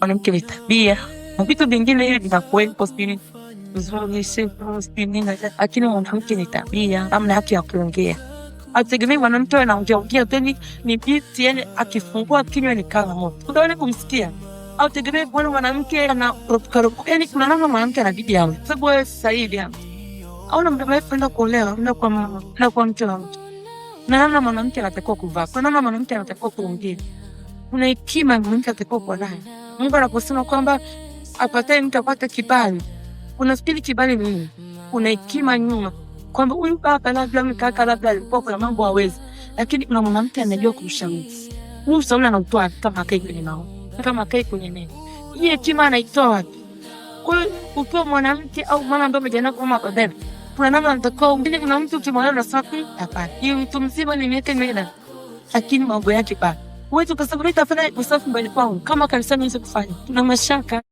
mwanamke ni tabia na vitu vingine hivi vinakuwepo, sijui uzuri, sifa, sijui nini, lakini mwanamke ni tabia, amna haki ya kuongea. Hategemei mwanamke anaongea tena ni binti, yani akifungua kinywa ni kama moto, utaona kumsikia. Hategemei kuona mwanamke anarukaruka, yani kuna namna mwanamke anabidi awe, sababu wewe sasa hivi hapo hauna muda mrefu kwenda kuolewa, kwenda kwa mama na kwa mke wa mtu, na namna mwanamke anatakiwa kuvaa, kwa namna mwanamke anatakiwa kuongea, kuna hekima mwanamke anatakiwa kuwa nayo. Mungu anaposema kwamba apataye mtu apate kibali, unafikiri kibali ni nini? Kuna hekima nyuma, kwamba huyu baba labda mkaka labda alikuwa kuna mambo hawezi, lakini kuna mwanamke anajua kumshauri. Huyu ushauri anautoa kama kai kwenye nao, kama kai kwenye neno. Hii hekima anaitoa wapi? Kwa hiyo ukiwa mwanamke au mama ambaye umejana kama baba, kuna namna unatakiwa umbile. Kuna mtu ukimwona unasema hapana, hii mtu mzima ni miaka mingi, lakini mambo yake bado. Wewe ukasema nitafanya usafi mbele kwangu kama kanisani niweze kufanya. Tuna mashaka.